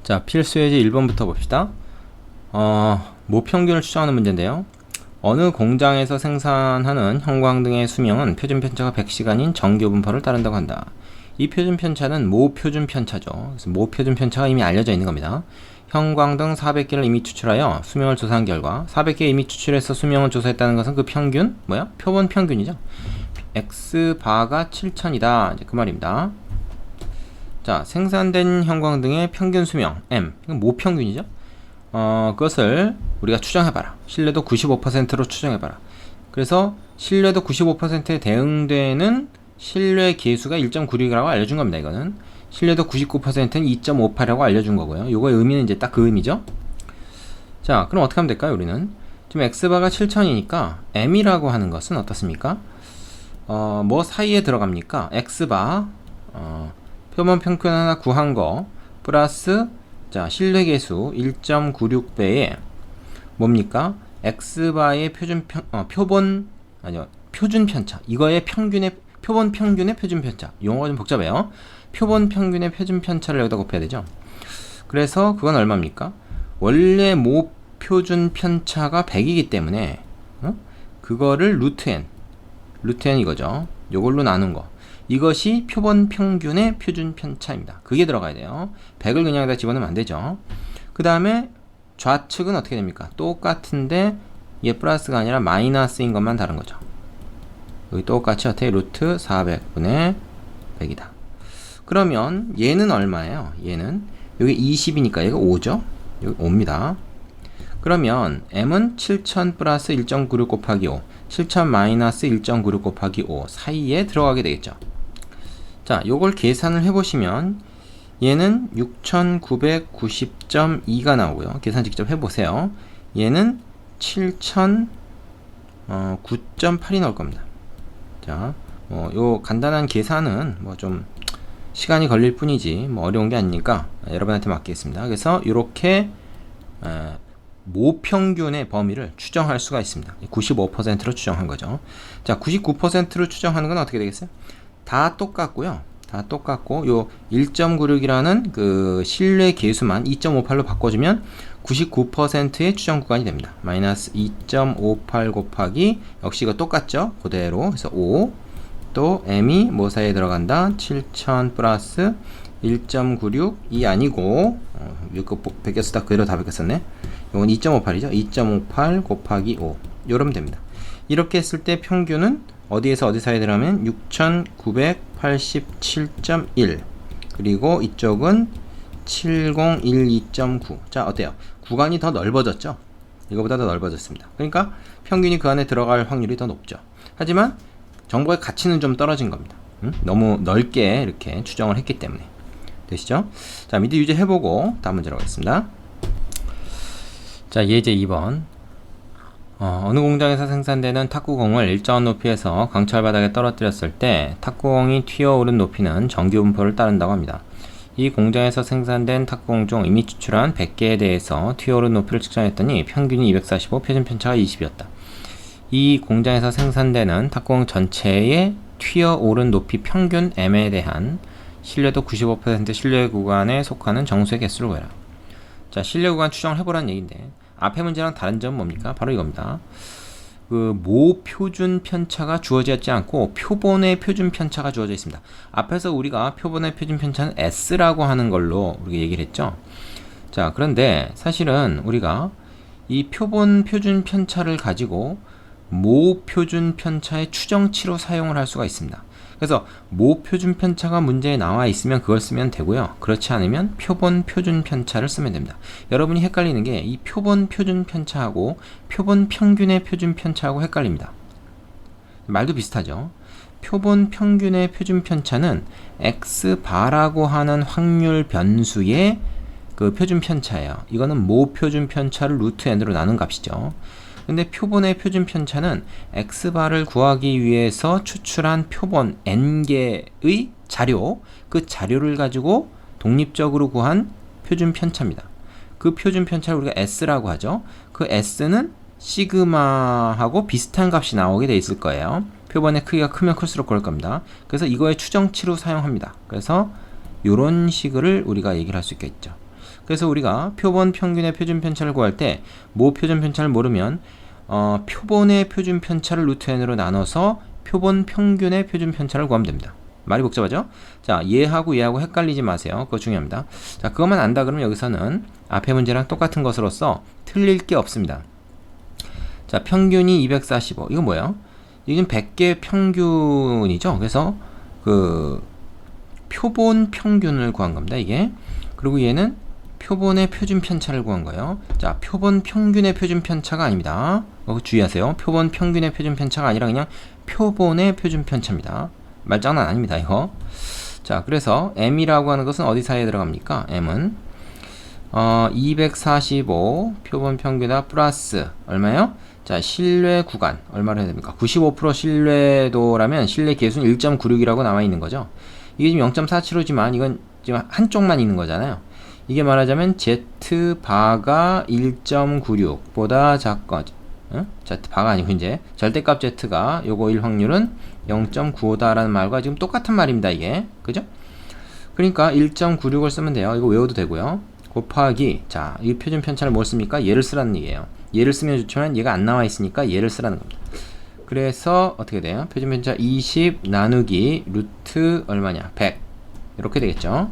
자, 필수 예제 1번부터 봅시다. 모평균을 추정하는 문제인데요. 어느 공장에서 생산하는 형광등의 수명은 표준 편차가 100시간인 정규 분포를 따른다고 한다. 이 표준 편차는 모표준 편차죠. 그래서 모표준 편차가 이미 알려져 있는 겁니다. 형광등 400개를 이미 추출하여 수명을 조사한 결과 400개 이미 추출해서 수명을 조사했다는 것은 그 평균, 표본 평균이죠. X바가 7000이다. 이제 그 말입니다. 자, 생산된 형광등의 평균 수명 M, 이건 모평균이죠. 그것을 우리가 추정해봐라. 신뢰도 95%로 추정해봐라. 그래서 신뢰도 95%에 대응되는 신뢰 계수가 1.96이라고 알려준 겁니다. 이거는 신뢰도 99%는 2.58이라고 알려준 거고요. 요거의 의미는 이제 딱 그 의미죠. 자, 그럼 어떻게 하면 될까요? 우리는 지금 X바가 7000이니까 M이라고 하는 것은 어떻습니까? 뭐 사이에 들어갑니까? X바 표본 평균 하나 구한 거 플러스 자 신뢰계수 1.96배에 뭡니까? X바의 표준 편차 이거의 평균의 표본 평균의 표준 편차 용어가 좀 복잡해요. 표본 평균의 표준 편차를 여기다 곱해야 되죠. 그래서 그건 얼마입니까? 원래 모표준 편차가 100이기 때문에 그거를 루트 n 이거죠. 요걸로 나눈 거 이것이 표본 평균의 표준 편차입니다. 그게 들어가야 돼요. 100을 그냥 여기다 집어넣으면 안 되죠. 그 다음에 좌측은 어떻게 됩니까? 똑같은데 얘 플러스가 아니라 마이너스인 것만 다른 거죠. 여기 똑같이 어떻게 루트 400분의 100이다. 그러면 얘는 얼마예요? 얘는 여기 20이니까 얘가 5죠? 여기 5입니다. 그러면 m은 7000 플러스 1.96 곱하기 5 7000 마이너스 1.96 곱하기 5 사이에 들어가게 되겠죠. 자, 요걸 계산을 해보시면 얘는 6990.2가 나오고요. 계산 직접 해보세요. 얘는 7009.8이 나올 겁니다. 자, 요 간단한 계산은 뭐 좀 시간이 걸릴 뿐이지 뭐 어려운 게 아니니까 여러분한테 맡기겠습니다. 그래서 이렇게 모평균의 범위를 추정할 수가 있습니다. 95%로 추정한 거죠. 자, 99%로 추정하는 건 어떻게 되겠어요? 다 똑같고요. 다 똑같고 요 1.96이라는 그 신뢰 계수만 2.58로 바꿔주면 99%의 추정 구간이 됩니다. 마이너스 2.58 곱하기 역시 이거 똑같죠? 그대로 해서 5 또 m이 뭐 사이에 들어간다? 7000 플러스 1.96이 아니고 이거 베꼈다 그대로 다 베꼈었네. 이건 2.58이죠. 2.58 곱하기 5 요러면 됩니다. 이렇게 했을 때 평균은 어디에서 어디 사이에 들어가면 6987.1 그리고 이쪽은 7012.9 자 어때요? 구간이 더 넓어졌죠? 이거보다 더 넓어졌습니다. 그러니까 평균이 그 안에 들어갈 확률이 더 높죠. 하지만 정보의 가치는 좀 떨어진 겁니다. 너무 넓게 이렇게 추정을 했기 때문에 되시죠? 자, 미드 유지 해보고 다음 문제로 가겠습니다. 자, 예제 2번 어느 공장에서 생산되는 탁구공을 일정한 높이에서 강철 바닥에 떨어뜨렸을 때 탁구공이 튀어오른 높이는 정규 분포를 따른다고 합니다. 이 공장에서 생산된 탁구공 중 이미 추출한 100개에 대해서 튀어오른 높이를 측정했더니 평균이 245, 표준 편차가 20이었다. 이 공장에서 생산되는 탁구공 전체의 튀어오른 높이 평균 M에 대한 신뢰도 95% 신뢰 구간에 속하는 정수의 개수를 구해라. 자, 신뢰 구간 추정을 해보라는 얘기인데 앞에 문제랑 다른 점은 뭡니까? 바로 이겁니다. 그 모표준 편차가 주어지지 않고 표본의 표준 편차가 주어져 있습니다. 앞에서 우리가 표본의 표준 편차는 S라고 하는 걸로 우리가 얘기를 했죠. 자, 그런데 사실은 우리가 이 표본 표준 편차를 가지고 모표준 편차의 추정치로 사용을 할 수가 있습니다. 그래서 모표준 편차가 문제에 나와 있으면 그걸 쓰면 되고요. 그렇지 않으면 표본 표준 편차를 쓰면 됩니다. 여러분이 헷갈리는 게 이 표본 표준 편차하고 표본 평균의 표준 편차하고 헷갈립니다. 말도 비슷하죠. 표본 평균의 표준 편차는 X바라고 하는 확률 변수의 그 표준 편차예요. 이거는 모표준 편차를 루트 n으로 나눈 값이죠. 근데 표본의 표준 편차는 X바를 구하기 위해서 추출한 표본 n개의 자료, 그 자료를 가지고 독립적으로 구한 표준 편차입니다. 그 표준 편차를 우리가 S라고 하죠. 그 S는 시그마하고 비슷한 값이 나오게 돼 있을 거예요. 표본의 크기가 크면 클수록 그럴 겁니다. 그래서 이거의 추정치로 사용합니다. 그래서 이런 식을 우리가 얘기를 할 수 있겠죠. 그래서 우리가 표본 평균의 표준 편차를 구할 때 모 표준 편차를 모르면 표본의 표준 편차를 루트 n으로 나눠서 표본 평균의 표준 편차를 구하면 됩니다. 말이 복잡하죠? 자, 얘하고 헷갈리지 마세요. 그거 중요합니다. 자, 그것만 안다 그러면 여기서는 앞에 문제랑 똑같은 것으로서 틀릴 게 없습니다. 자, 평균이 245. 이건 뭐예요? 이건 100개 평균이죠. 그래서 그 표본 평균을 구한 겁니다. 이게. 그리고 얘는 표본의 표준 편차를 구한 거예요. 자, 표본 평균의 표준 편차가 아닙니다. 주의하세요. 표본 평균의 표준 편차가 아니라 그냥 표본의 표준 편차입니다. 말장난 아닙니다, 이거. 자, 그래서 m이라고 하는 것은 어디 사이에 들어갑니까? m은 245 표본 평균과 플러스 얼마예요? 자, 신뢰 구간 얼마를 해야 됩니까? 95% 신뢰도라면 신뢰 계수는 1.96이라고 나와 있는 거죠. 이게 지금 0.47호지만 이건 지금 한쪽만 있는 거잖아요. 이게 말하자면 z바가 1.96보다 작거 z바가 아니고 이제 절대값 z가 요거 일 확률은 0.95다라는 말과 지금 똑같은 말입니다. 이게 그죠? 그러니까 1.96을 쓰면 돼요. 이거 외워도 되고요. 곱하기 자, 이 표준 편차를 뭘 씁니까? 얘를 쓰라는 얘기예요. 얘를 쓰면 좋지만 얘가 안 나와 있으니까 얘를 쓰라는 겁니다. 그래서 어떻게 돼요? 표준 편차 20 나누기 루트 얼마냐? 100 이렇게 되겠죠.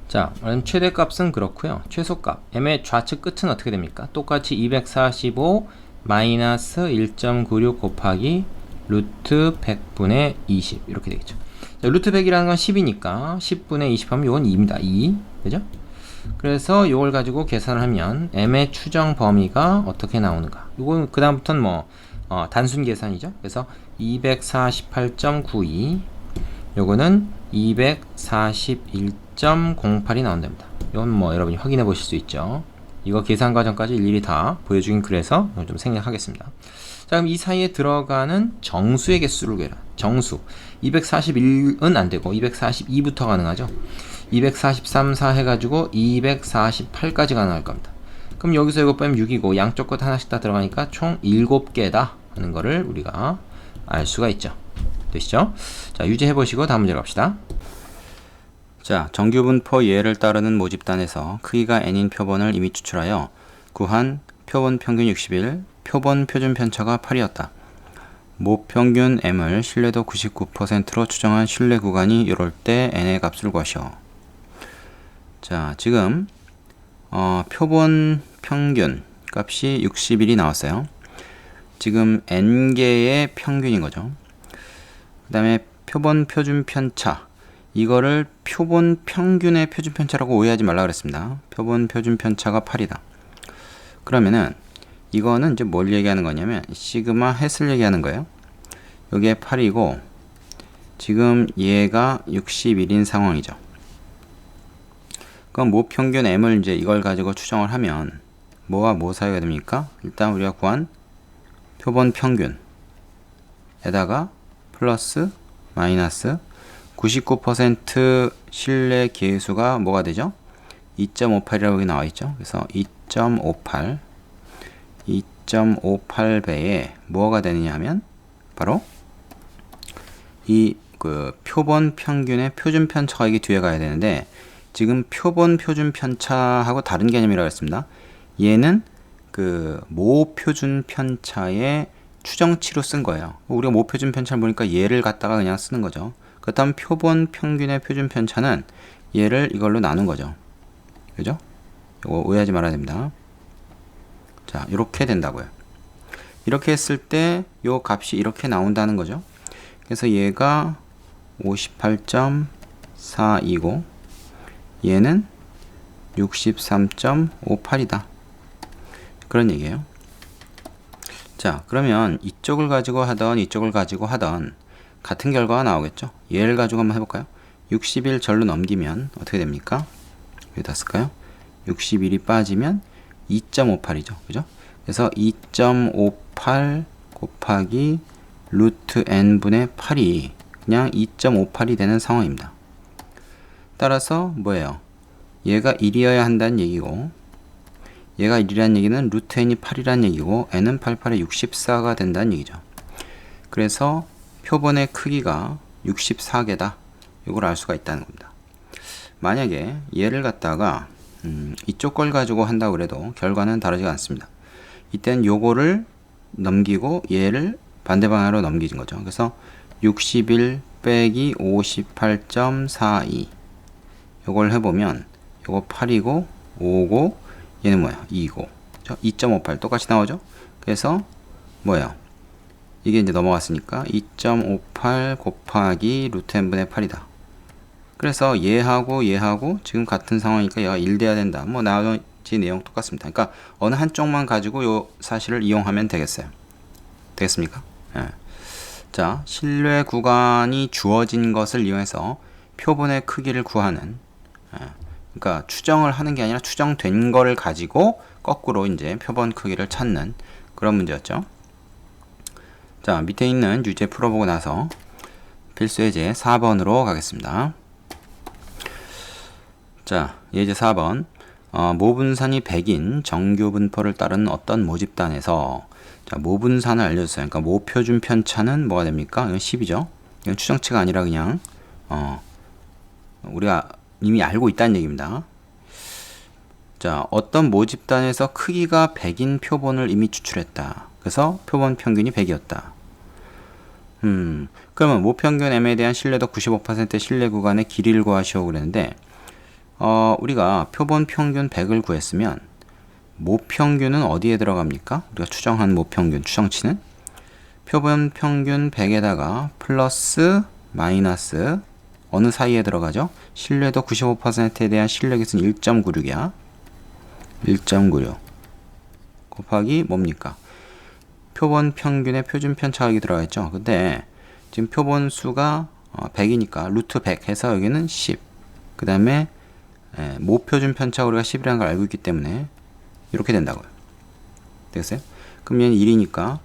자, 그럼 최대값은 그렇고요. 최소값 m의 좌측 끝은 어떻게 됩니까? 똑같이 245 마이너스 1.96 곱하기 루트 100분의 20 이렇게 되겠죠. 자, 루트 100이라는 건 10이니까 10분의 20 하면 이건 2입니다. 2 그죠? 그래서 이걸 가지고 계산을 하면 m의 추정 범위가 어떻게 나오는가? 이건 그 다음부터는 뭐 단순 계산이죠. 그래서 248.92 요거는 241.08이 나온답니다. 이건 뭐 여러분이 확인해 보실 수 있죠. 이거 계산 과정까지 일일이 다 보여주긴 그래서 좀 생략하겠습니다. 자, 그럼 이 사이에 들어가는 정수의 개수를 구해라. 정수 241은 안되고 242부터 가능하죠. 243, 4 해가지고 248까지 가능할 겁니다. 그럼 여기서 이거 빼면 6이고 양쪽 것 하나씩 다 들어가니까 총 7개다 하는 거를 우리가 알 수가 있죠. 되시죠? 자, 유지해보시고 다음 문제 갑시다. 자, 정규분포 예를 따르는 모집단에서 크기가 n인 표본을 이미 추출하여 구한 표본 평균 61, 표본 표준 편차가 8이었다. 모평균 m을 신뢰도 99%로 추정한 신뢰 구간이 이럴 때 n의 값을 구하시오. 자, 지금 표본 평균 값이 61이 나왔어요. 지금 n개의 평균인 거죠. 그 다음에 표본 표준 편차 이거를 표본 평균의 표준 편차라고 오해하지 말라 그랬습니다. 표본 표준 편차가 8이다. 그러면은 이거는 이제 뭘 얘기하는 거냐면 시그마 햇을 얘기하는 거예요. 여기에 8이고 지금 얘가 61인 상황이죠. 그럼 모평균 m을 이제 이걸 가지고 추정을 하면 뭐와 뭐 사이가 됩니까? 일단 우리가 구한 표본 평균에다가 플러스 마이너스 99% 신뢰 계수가 뭐가 되죠? 2.58이라고 여기 나와 있죠. 그래서 2.58배에 뭐가 되느냐 하면 바로 이 그 표본 평균의 표준 편차가 이게 뒤에 가야 되는데 지금 표본 표준 편차하고 다른 개념이라고 했습니다. 얘는 그 모 표준 편차의 추정치로 쓴 거예요. 우리가 모 표준 편차를 보니까 얘를 갖다가 그냥 쓰는 거죠. 그렇다면 표본 평균의 표준 편차는 얘를 이걸로 나눈 거죠. 그죠? 이거 오해하지 말아야 됩니다. 자, 이렇게 된다고요. 이렇게 했을 때 요 값이 이렇게 나온다는 거죠. 그래서 얘가 58.42고 얘는 63.58이다. 그런 얘기예요. 자, 그러면 이쪽을 가지고 하던 이쪽을 가지고 하던 같은 결과가 나오겠죠. 얘를 가지고 한번 해볼까요? 60일 절로 넘기면 어떻게 됩니까? 여기다 쓸까요? 60일이 빠지면 2.58이죠. 그죠? 그래서 2.58 곱하기 루트 n분의 8이 그냥 2.58이 되는 상황입니다. 따라서 뭐예요? 얘가 1이어야 한다는 얘기고 얘가 1이라는 얘기는 루트 n이 8이라는 얘기고 n은 88에 64가 된다는 얘기죠. 그래서 표본의 크기가 64개다. 이걸 알 수가 있다는 겁니다. 만약에 얘를 갖다가 이쪽 걸 가지고 한다고 그래도 결과는 다르지가 않습니다. 이땐 요거를 넘기고 얘를 반대 방향으로 넘기는 거죠. 그래서 61 빼기 58.42 요걸 해보면 요거 8이고 5고 얘는 뭐야? 2고 2.58 똑같이 나오죠? 그래서 뭐예요? 이게 이제 넘어갔으니까 2.58 곱하기 루트 n분의 8이다. 그래서 얘하고 얘하고 지금 같은 상황이니까 얘가 1 돼야 된다. 뭐 나머지 내용 똑같습니다. 그러니까 어느 한쪽만 가지고 요 사실을 이용하면 되겠어요. 되겠습니까? 예. 자, 신뢰 구간이 주어진 것을 이용해서 표본의 크기를 구하는, 그러니까 추정을 하는 게 아니라 추정된 거를 가지고 거꾸로 이제 표본 크기를 찾는 그런 문제였죠. 자, 밑에 있는 유제 풀어보고 나서 필수 예제 4번으로 가겠습니다. 자, 예제 4번. 모분산이 100인 정규 분포를 따르는 어떤 모집단에서 자, 모분산을 알려줬어요. 그러니까 모표준 편차는 뭐가 됩니까? 이건 10이죠. 이건 추정치가 아니라 그냥 우리가 이미 알고 있다는 얘기입니다. 자, 어떤 모집단에서 크기가 100인 표본을 이미 추출했다. 그래서 표본 평균이 100이었다. 그러면 모평균 m에 대한 신뢰도 95% 신뢰 구간의 길이를 구하시오 그랬는데 우리가 표본 평균 100을 구했으면 모평균은 어디에 들어갑니까? 우리가 추정한 모평균 추정치는 표본 평균 100에다가 플러스 마이너스 어느 사이에 들어가죠? 신뢰도 95%에 대한 신뢰기수는 1.96이야. 1.96 곱하기 뭡니까? 표본 평균의 표준 편차각이 들어가 있죠. 근데 지금 표본 수가 100이니까 루트 100 해서 여기는 10. 그 다음에 모표준 편차가 우리가 10이라는 걸 알고 있기 때문에 이렇게 된다고요. 되겠어요? 그럼 얘는 1이니까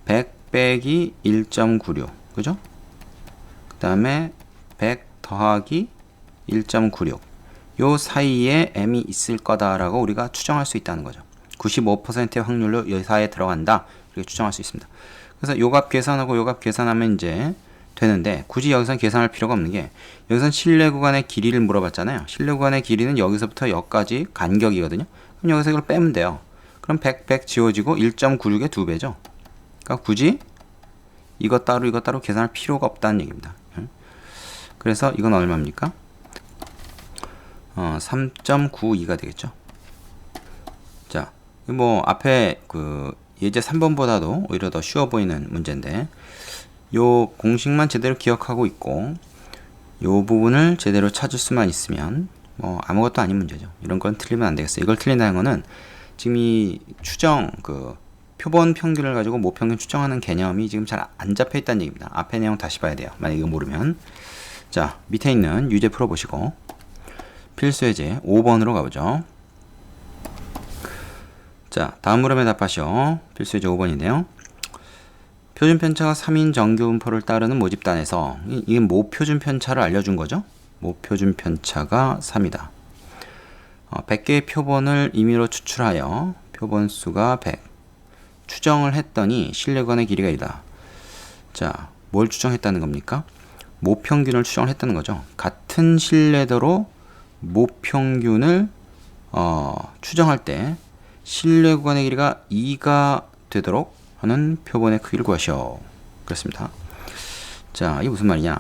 100 빼기 1.96 그죠? 그 다음에 100 더하기 1.96 요 사이에 m이 있을 거다라고 우리가 추정할 수 있다는 거죠. 95%의 확률로 이 사이에 들어간다 이렇게 추정할 수 있습니다. 그래서 요 값 계산하고 요 값 계산하면 이제 되는데 굳이 여기서는 계산할 필요가 없는 게 여기선 신뢰 구간의 길이를 물어봤잖아요. 신뢰 구간의 길이는 여기서부터 여기까지 간격이거든요. 그럼 여기서 이걸 빼면 돼요. 그럼 100 지워지고 1.96의 2배죠. 그러니까 굳이 이것 따로 계산할 필요가 없다는 얘기입니다. 그래서 이건 얼마입니까? 3.92가 되겠죠. 자, 뭐 앞에 그 예제 3번보다도 오히려 더 쉬워 보이는 문제인데 요 공식만 제대로 기억하고 있고 요 부분을 제대로 찾을 수만 있으면 뭐 아무것도 아닌 문제죠. 이런 건 틀리면 안 되겠어요. 이걸 틀린다는 거는 지금 이 추정 그 표본 평균을 가지고 모평균 추정하는 개념이 지금 잘 안 잡혀 있다는 얘기입니다. 앞에 내용 다시 봐야 돼요. 만약 이거 모르면. 자, 밑에 있는 유제 풀어보시고 필수 예제 5번으로 가보죠. 자, 다음 물음에 답하시오. 필수 예제 5번인데요. 표준 편차가 3인 정규 분포를 따르는 모집단에서 이게 모표준 편차를 알려준 거죠. 모표준 편차가 3이다. 100개의 표본을 임의로 추출하여 표본 수가 100. 추정을 했더니 신뢰구간의 길이가 이다. 자, 뭘 추정했다는 겁니까? 모평균을 추정을 했다는 거죠. 같은 신뢰도로 모평균을 추정할 때 신뢰 구간의 길이가 2가 되도록 하는 표본의 크기를 구하시오. 그렇습니다. 자, 이게 무슨 말이냐?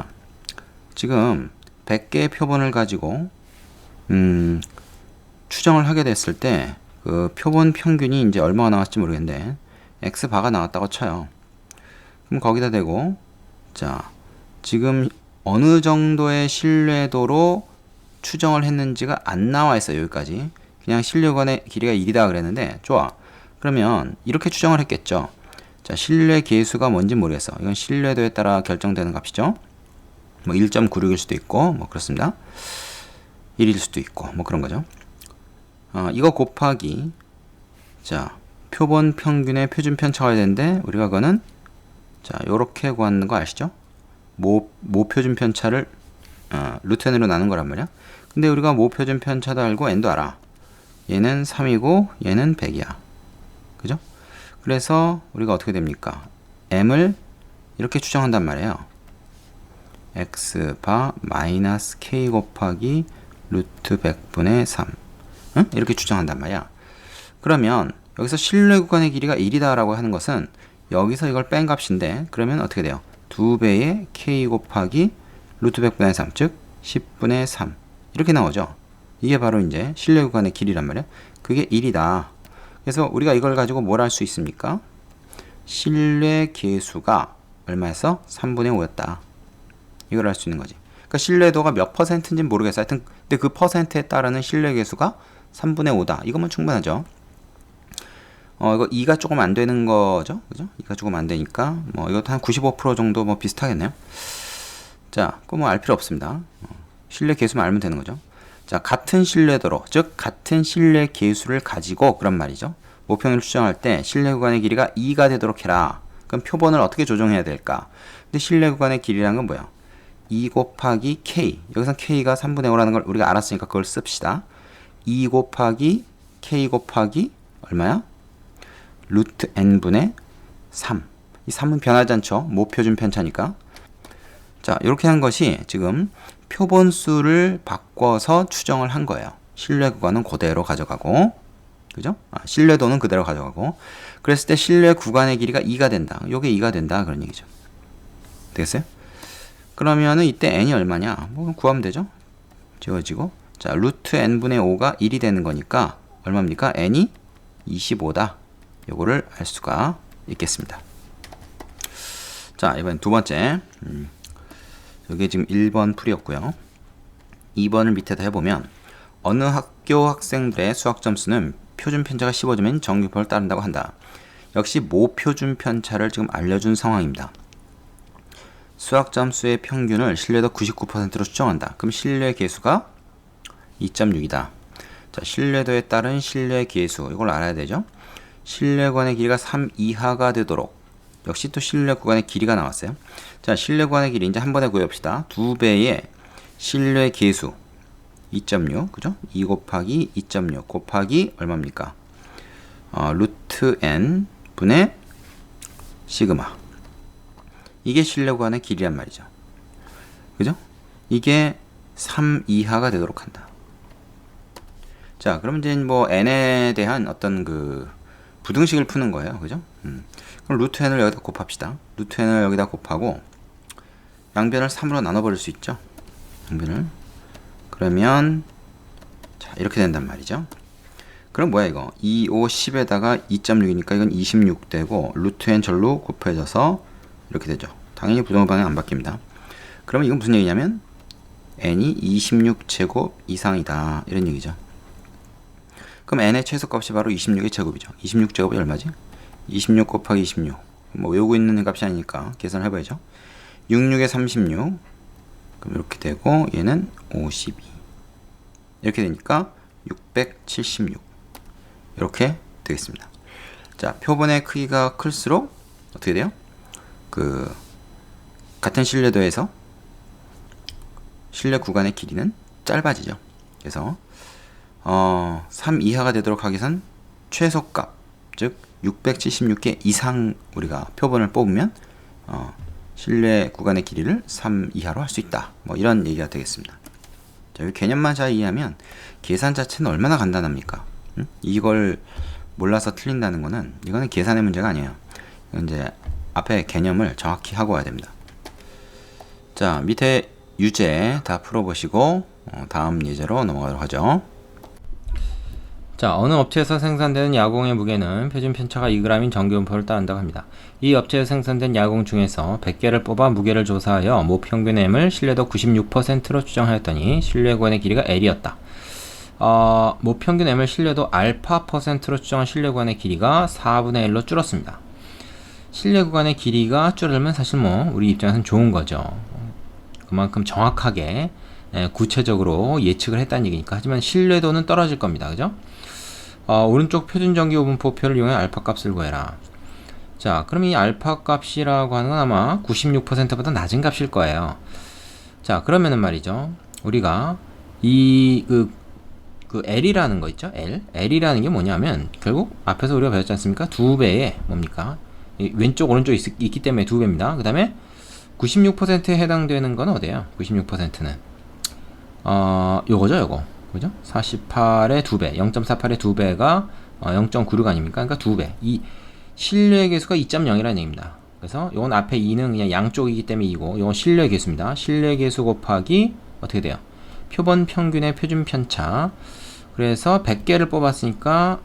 지금 100개의 표본을 가지고 추정을 하게 됐을 때 그 표본 평균이 이제 얼마가 나왔을지 모르겠는데 x바가 나왔다고 쳐요. 그럼 거기다 대고 자, 지금 어느 정도의 신뢰도로 추정을 했는지가 안 나와 있어요. 여기까지. 그냥 신뢰구간의 길이가 1이다 그랬는데 좋아. 그러면 이렇게 추정을 했겠죠. 자, 신뢰 계수가 뭔지 모르겠어. 이건 신뢰도에 따라 결정되는 값이죠. 뭐 1.96일 수도 있고 뭐 그렇습니다. 1일 수도 있고 뭐 그런 거죠. 이거 곱하기 자, 표본 평균의 표준 편차가 되는데 우리가 그거는 자, 요렇게 구하는 거 아시죠? 모표준 편차를 루트 n으로 나눈 거란 말이야. 근데 우리가 모표준 편차도 알고 n도 알아. 얘는 3이고 얘는 100이야. 그죠? 그래서 우리가 어떻게 됩니까? m을 이렇게 추정한단 말이에요. x바 마이너스 k 곱하기 루트 100분의 3. 응? 이렇게 추정한단 말이야. 그러면 여기서 신뢰 구간의 길이가 1이다 라고 하는 것은 여기서 이걸 뺀 값인데, 그러면 어떻게 돼요? 2배의 k 곱하기 루트 100분의 3, 즉 10분의 3 이렇게 나오죠. 이게 바로 이제 신뢰 구간의 길이란 말이야. 그게 1이다. 그래서 우리가 이걸 가지고 뭘 할 수 있습니까? 신뢰 계수가 얼마였어? 3분의 5였다. 이걸 알 수 있는 거지. 그러니까 신뢰도가 몇 퍼센트인지는 모르겠어. 하여튼 근데 그 퍼센트에 따르는 신뢰 계수가 3분의 5다. 이거면 충분하죠. 이거 2가 조금 안 되는 거죠. 그죠? 2가 조금 안 되니까 뭐 이것도 한 95% 정도 뭐 비슷하겠네요. 자, 그거 뭐 알 필요 없습니다. 신뢰 계수만 알면 되는 거죠. 자, 같은 신뢰도로, 즉 같은 신뢰 계수를 가지고 그런 말이죠. 모평률 추정할 때 신뢰 구간의 길이가 2가 되도록 해라. 그럼 표본을 어떻게 조정해야 될까? 근데 신뢰 구간의 길이라는 건 뭐야? 2 곱하기 k. 여기서 k가 3분의 5라는 걸 우리가 알았으니까 그걸 씁시다. 2 곱하기 k 곱하기 얼마야? 루트 n분의 3. 이 3은 변하지 않죠. 모표준 편차니까. 자, 이렇게 한 것이 지금 표본수를 바꿔서 추정을 한 거예요. 신뢰 구간은 그대로 가져가고, 그죠? 신뢰도는 그대로 가져가고, 그랬을 때 신뢰 구간의 길이가 2가 된다. 요게 2가 된다. 그런 얘기죠. 되겠어요? 그러면은 이때 n이 얼마냐? 뭐 구하면 되죠? 지워지고. 자, 루트 n분의 5가 1이 되는 거니까 얼마입니까? n이 25다. 요거를 알 수가 있겠습니다. 자, 이번엔 두 번째. 여기 지금 1번 풀이였고요. 2번을 밑에다 해보면 어느 학교 학생들의 수학 점수는 표준 편차가 15점인 정규표를 따른다고 한다. 역시 모표준 편차를 지금 알려준 상황입니다. 수학 점수의 평균을 신뢰도 99%로 추정한다. 그럼 신뢰 계수가 2.6이다. 자, 신뢰도에 따른 신뢰 계수, 이걸 알아야 되죠. 신뢰 구간의 길이가 3 이하가 되도록, 역시 또 신뢰 구간의 길이가 나왔어요. 자, 신뢰 구간의 길이 이제 한 번에 구해봅시다. 2배의 신뢰 계수 2.6, 그죠? 2 곱하기 2.6 곱하기 얼마입니까? 루트 n 분의 시그마. 이게 신뢰 구간의 길이란 말이죠. 그죠? 이게 3 이하가 되도록 한다. 자, 그럼 이제 뭐 n에 대한 어떤 그 부등식을 푸는 거예요. 그죠? 그럼 루트 n을 여기다 곱합시다. 루트 n을 여기다 곱하고 양변을 3으로 나눠버릴 수 있죠. 양변을. 그러면 자, 이렇게 된단 말이죠. 그럼 뭐야 이거? 2, 5, 10에다가 2.6이니까 이건 26 되고 루트 n 절로 곱해져서 이렇게 되죠. 당연히 부등호 방향 안 바뀝니다. 그러면 이건 무슨 얘기냐면 n이 26제곱 이상이다. 이런 얘기죠. 그럼 n의 최소값이 바로 26의 제곱이죠. 26제곱이 얼마지? 26 곱하기 26. 뭐 외우고 있는 값이 아니니까 계산을 해봐야죠. 66에 36. 그럼 이렇게 되고 얘는 52. 이렇게 되니까 676. 이렇게 되겠습니다. 자, 표본의 크기가 클수록 어떻게 돼요? 그 같은 신뢰도에서 신뢰 구간의 길이는 짧아지죠. 그래서 3 이하가 되도록 하기 위해선 최소값, 즉 676개 이상 우리가 표본을 뽑으면 신뢰 구간의 길이를 3 이하로 할 수 있다. 뭐 이런 얘기가 되겠습니다. 자, 이 개념만 잘 이해하면 계산 자체는 얼마나 간단합니까? 이걸 몰라서 틀린다는 거는 이거는 계산의 문제가 아니에요. 이제 앞에 개념을 정확히 하고 와야 됩니다. 자, 밑에 유제 다 풀어보시고 다음 예제로 넘어가도록 하죠. 자, 어느 업체에서 생산되는 야공의 무게는 표준 편차가 2g인 정규분포를 따른다고 합니다. 이 업체에서 생산된 야공 중에서 100개를 뽑아 무게를 조사하여 모평균 M을 신뢰도 96%로 추정하였더니 신뢰 구간의 길이가 L이었다. 모평균 M을 신뢰도 알파 %로 추정한 신뢰 구간의 길이가 4분의 1로 줄었습니다. 신뢰 구간의 길이가 줄으면 사실 뭐 우리 입장에서는 좋은 거죠. 그만큼 정확하게 구체적으로 예측을 했다는 얘기니까. 하지만 신뢰도는 떨어질 겁니다. 그죠? 오른쪽 표준정규분포표를 이용해 알파 값을 구해라. 자, 그럼 이 알파 값이라고 하는 건 아마 96%보다 낮은 값일 거예요. 자, 그러면은 말이죠. 우리가 그 L이라는 거 있죠? L이라는 게 뭐냐면 결국 앞에서 우리가 배웠지 않습니까? 2배의 뭡니까? 왼쪽 오른쪽 있기 때문에 2배입니다. 그 다음에 96%에 해당되는 건 어디예요? 96%는 요거죠, 요거. 그죠? 48의 2배, 0.48의 2배가 0.96 아닙니까? 그러니까 2배. 이 신뢰 계수가 2.0이라는 얘기입니다. 그래서 이건 앞에 2는 그냥 양쪽이기 때문에 2고, 이건 신뢰 계수입니다. 신뢰 계수 곱하기 어떻게 돼요? 표본 평균의 표준 편차. 그래서 100개를 뽑았으니까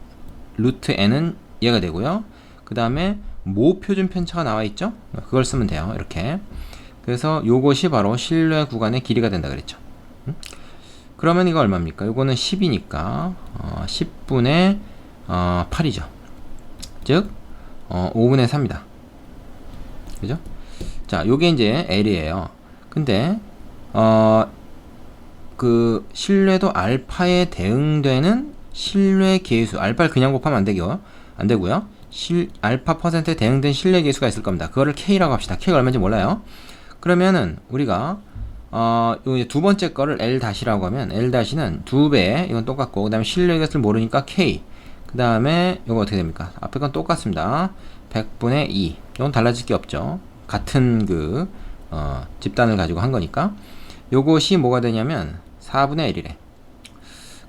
루트 n은 얘가 되고요. 그 다음에 모 표준 편차가 나와 있죠? 그걸 쓰면 돼요. 이렇게. 그래서 요것이 바로 신뢰 구간의 길이가 된다 그랬죠. 그러면 이거 얼마입니까? 요거는 10이니까 10분의 8이죠. 즉 5분의 3이다. 그죠? 자, 요게 이제 L이에요. 근데 그 신뢰도 알파에 대응되는 신뢰 계수, 알파를 그냥 곱하면 안 되고요. 알파 퍼센트에 대응된 신뢰 계수가 있을 겁니다. 그거를 K라고 합시다. K가 얼마인지 몰라요. 그러면은 우리가 요 이제 두 번째 거를 L-라고 하면 L-는 2배, 이건 똑같고, 그 다음에 신뢰 계수를 모르니까 K, 그 다음에 이거 어떻게 됩니까? 앞에 건 똑같습니다. 100분의 2. 이건 달라질 게 없죠. 같은 그 집단을 가지고 한 거니까. 요것이 뭐가 되냐면 4분의 L이래.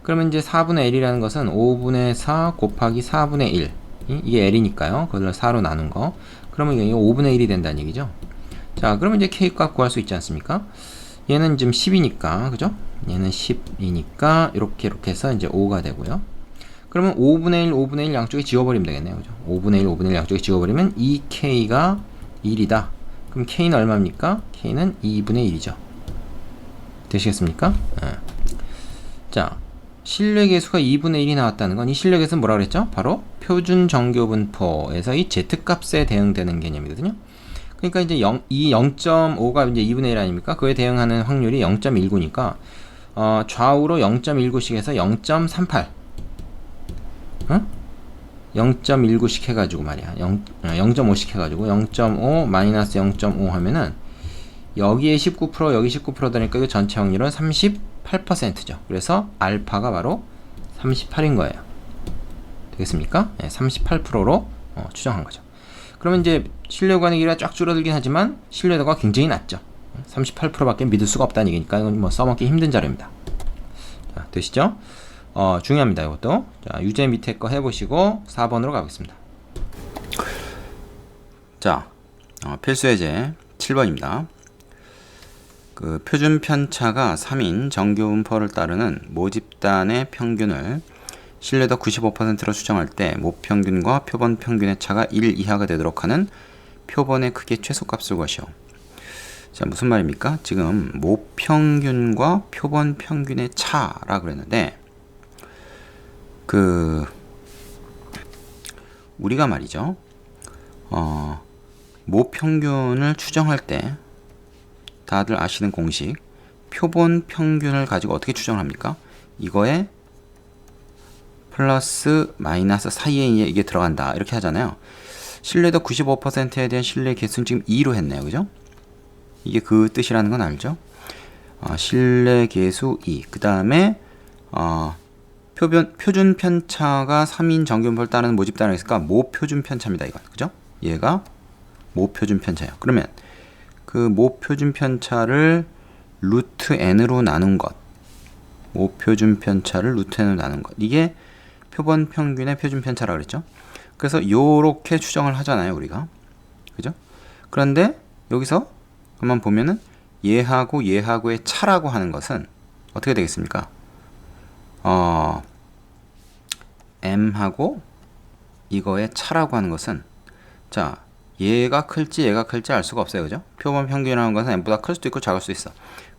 그러면 이제 4분의 L이라는 것은 5분의 4 곱하기 4분의 1. 이게 L이니까요. 그걸 4로 나눈 거. 그러면 이게 5분의 1이 된다는 얘기죠. 자, 그러면 이제 K 값 구할 수 있지 않습니까? 얘는 지금 10이니까, 그죠? 얘는 10이니까, 이렇게 해서 이제 5가 되고요. 그러면 5분의 1, 5분의 1 양쪽에 지워버리면 되겠네요. 그죠? 5분의 1, 5분의 1 양쪽에 지워버리면 이 K가 1이다. 그럼 K는 얼마입니까? K는 2분의 1이죠. 되시겠습니까? 자, 신뢰계수가 2분의 1이 나왔다는 건 이 신뢰계수는 뭐라 그랬죠? 바로 표준 정교분포에서 이 Z값에 대응되는 개념이거든요. 그러니까 이제 이 0.5가 이제 2분의 1 아닙니까? 그에 대응하는 확률이 0.19니까 좌우로 0.19씩 해서 0.38 0.19씩 해가지고 말이야 0.5씩 해가지고 0.5 마이너스 0.5 하면은 여기에 19% 여기 19% 되니까 이 전체 확률은 38%죠. 그래서 알파가 바로 38인 거예요. 되겠습니까? 네, 38%로 추정한 거죠. 그러면 이제 신뢰 구간의 길이가 쫙 줄어들긴 하지만 신뢰도가 굉장히 낮죠. 38%밖에 믿을 수가 없다는 얘기니까 이건 뭐 써먹기 힘든 자료입니다. 자, 되시죠? 중요합니다. 이것도. 자, 유제 밑에 거 해보시고 4번으로 가겠습니다. 자, 필수 예제 7번입니다. 그 표준 편차가 3인 정교분포를 따르는 모집단의 평균을 신뢰도 95%로 수정할 때 모평균과 표본 평균의 차가 1 이하가 되도록 하는 표본의 크기 최소값을 구하시오. 자, 무슨 말입니까? 지금 모평균과 표본 평균의 차라 그랬는데 우리가 말이죠. 모평균을 추정할 때 다들 아시는 공식 표본 평균을 가지고 어떻게 추정을 합니까? 이거에 플러스 마이너스 사이에 이게 들어간다 이렇게 하잖아요. 신뢰도 95%에 대한 신뢰 개수는 지금 2로 했네요. 그죠? 이게 그 뜻이라는 건 알죠? 신뢰 개수 2. 그 다음에 표준 편차가 3인 정교분포를 따르는 모집단을 했으니까 모표준 편차입니다. 이건. 그죠? 얘가 모표준 편차예요. 그러면 그 모표준 편차를 루트 n으로 나눈 것. 모표준 편차를 루트 n으로 나눈 것. 이게 표본 평균의 표준 편차라고 그랬죠. 그래서 요렇게 추정을 하잖아요, 우리가. 그죠? 그런데 여기서 한번 보면은 얘하고 얘하고의 차라고 하는 것은 어떻게 되겠습니까? m하고 이거의 차라고 하는 것은 자, 얘가 클지 알 수가 없어요. 그죠? 표본 평균이라는 것은 m보다 클 수도 있고 작을 수도 있어.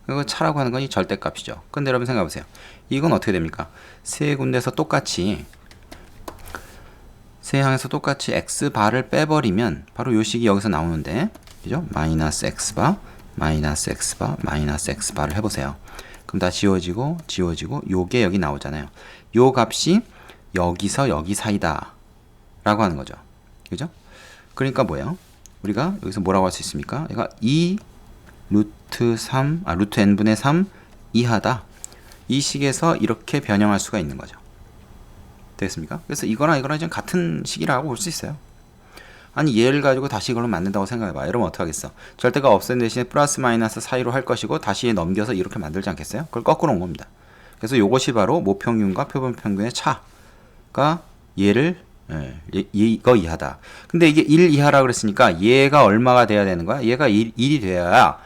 그리고 차라고 하는 건 이 절대값이죠. 근데 여러분 생각해 보세요. 이건 어떻게 됩니까? 세 군데에서 똑같이 세 항에서 똑같이 x바를 빼버리면 바로 요 식이 여기서 나오는데 그죠? 마이너스 x바, 마이너스 x바, 마이너스 x바를 해보세요. 그럼 다 지워지고 요게 여기 나오잖아요. 요 값이 여기서 여기 사이다 라고 하는 거죠. 그죠? 그러니까 뭐예요? 우리가 여기서 뭐라고 할 수 있습니까? 얘가 2 루트 n분의 3 이하다. 이 식에서 이렇게 변형할 수가 있는 거죠. 되겠습니까? 그래서 이거랑 지금 같은 식이라고 볼 수 있어요. 아니 얘를 가지고 다시 이걸로 만든다고 생각해봐. 이러면 어떡하겠어? 절대가 없앤 대신에 플러스 마이너스 사이로 할 것이고 다시 넘겨서 이렇게 만들지 않겠어요? 그걸 거꾸로 온 겁니다. 그래서 이것이 바로 모평균과 표본평균의 차가 얘를 이거 이하다. 근데 이게 1 이하라 그랬으니까 얘가 얼마가 돼야 되는 거야? 얘가 1이 돼야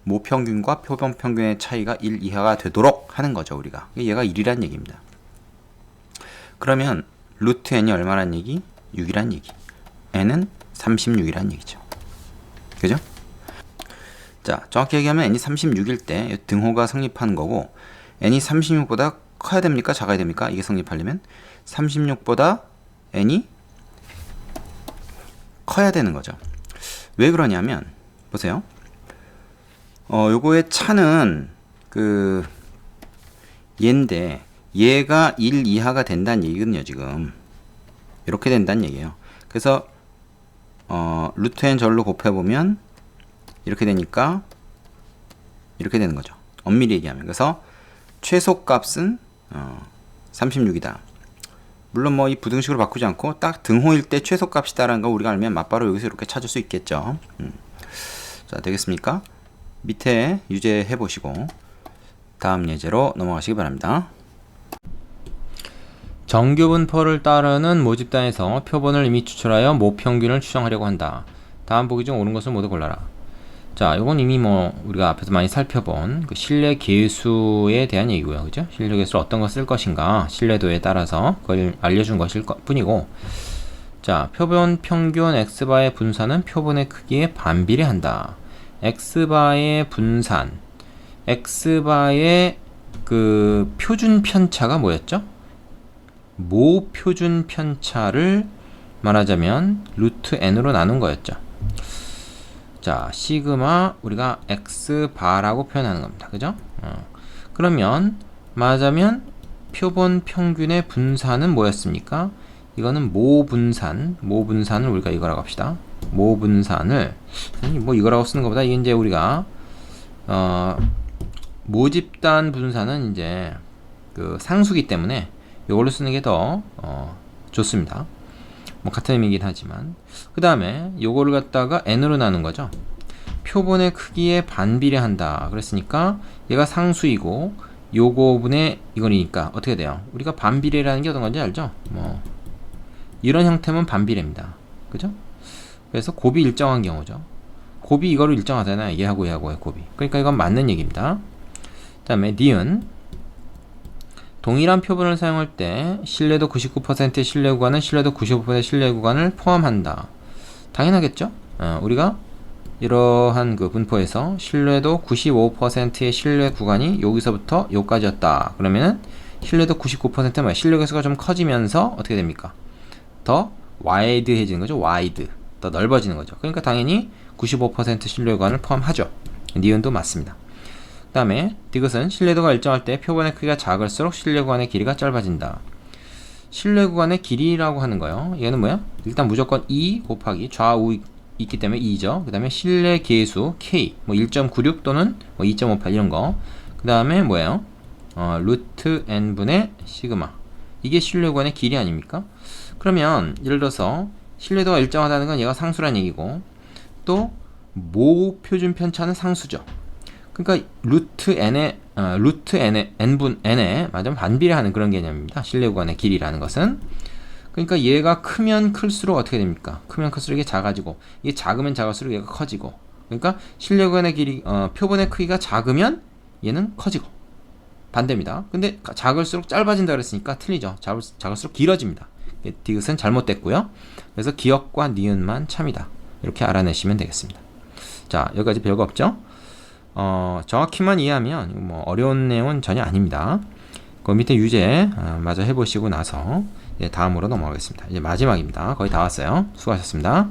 모평균과 표본평균의 차이가 1 이하가 되도록 하는 거죠, 우리가. 얘가 1이란 얘기입니다. 그러면 루트 n이 얼마란 얘기? 6이란 얘기. n은 36이란 얘기죠. 그죠? 자, 정확히 얘기하면 n이 36일 때 등호가 성립하는 거고, n이 36보다 커야 됩니까? 작아야 됩니까? 이게 성립하려면 36보다 n이 커야 되는 거죠. 왜 그러냐면 보세요. 요거의 차는 얘인데 얘가 1 이하가 된다는 얘기거든요, 지금. 이렇게 된다는 얘기예요. 그래서 루트 n 절로 곱해 보면 이렇게 되니까 이렇게 되는 거죠. 엄밀히 얘기하면. 그래서 최소값은 36이다. 물론 뭐 이 부등식으로 바꾸지 않고 딱 등호일 때 최소값이다라는 거 우리가 알면 맞바로 여기서 이렇게 찾을 수 있겠죠. 자, 되겠습니까? 밑에 유제 해보시고 다음 예제로 넘어가시기 바랍니다. 정규분포를 따르는 모집단에서 표본을 이미 추출하여 모평균을 추정하려고 한다. 다음 보기 중 옳은 것을 모두 골라라. 자, 이건 이미 뭐 우리가 앞에서 많이 살펴본 그 신뢰 계수에 대한 얘기고요, 그죠? 신뢰 계수를 어떤 거 쓸 것인가, 신뢰도에 따라서 그걸 알려준 것일 뿐이고, 자, 표본 평균 x바의 분산은 표본의 크기에 반비례한다. x바의 분산, x바의 그 표준 편차가 뭐였죠? 모 표준 편차를 말하자면 루트 n으로 나눈 거였죠. 자, 시그마 우리가 x바라고 표현하는 겁니다. 그죠? 그러면 말하자면 표본 평균의 분산은 뭐였습니까? 이거는 모분산을 우리가 이거라고 합시다. 모분산을 뭐 이거라고 쓰는 것보다 이게 이제 우리가 모집단 분산은 이제 그 상수기 때문에 이걸로 쓰는 게 더 좋습니다. 뭐 같은 의미이긴 하지만, 그 다음에 요거를 갖다가 n으로 나눈 거죠. 표본의 크기에 반비례한다 그랬으니까 얘가 상수이고 요거분의 이거니까 어떻게 돼요? 우리가 반비례라는 게 어떤 건지 알죠? 뭐 이런 형태면 반비례입니다. 그죠? 그래서 곱이 일정한 경우죠. 곱이 이거로 일정하잖아요. 얘하고의 곱이. 그러니까 이건 맞는 얘기입니다. 그 다음에 니은 동일한 표본을 사용할 때 신뢰도 99%의 신뢰 구간은 신뢰도 95%의 신뢰 구간을 포함한다. 당연하겠죠? 우리가 이러한 그 분포에서 신뢰도 95%의 신뢰 구간이 여기서부터 여기까지였다. 그러면은 신뢰도 99%는 뭐야? 신뢰 개수가 좀 커지면서 어떻게 됩니까? 더 와이드해지는 거죠. 와이드. 더 넓어지는 거죠. 그러니까 당연히 95% 신뢰 구간을 포함하죠. 니은도 맞습니다. 그 다음에 디귿은 신뢰도가 일정할 때 표본의 크기가 작을수록 신뢰 구간의 길이가 짧아진다. 신뢰 구간의 길이라고 하는 거요. 얘는 뭐야? 일단 무조건 2 곱하기 좌우 있기 때문에 2죠. 그 다음에 신뢰 계수 K 뭐 1.96 또는 뭐 2.58 이런 거. 그 다음에 뭐예요? 루트 n분의 시그마. 이게 신뢰 구간의 길이 아닙니까? 그러면 예를 들어서 신뢰도가 일정하다는 건 얘가 상수란 얘기고, 또 모 표준 편차는 상수죠. 그러니까 루트 n의 n에 맞으면 반비례하는 그런 개념입니다. 신뢰 구간의 길이라는 것은. 그러니까 얘가 크면 클수록 어떻게 됩니까? 크면 클수록 이게 작아지고, 이게 작으면 작을수록 얘가 커지고. 그러니까 신뢰 구간의 길이 표본의 크기가 작으면 얘는 커지고 반대입니다. 근데 작을수록 짧아진다 그랬으니까 틀리죠. 작을수록 길어집니다. 디귿은 잘못됐고요. 그래서 기역과 니은만 참이다. 이렇게 알아내시면 되겠습니다. 자, 여기까지 별거 없죠? 정확히만 이해하면 뭐 어려운 내용은 전혀 아닙니다. 그 밑에 유제 마저 해보시고 나서 다음으로 넘어가겠습니다. 이제 마지막입니다. 거의 다 왔어요. 수고하셨습니다.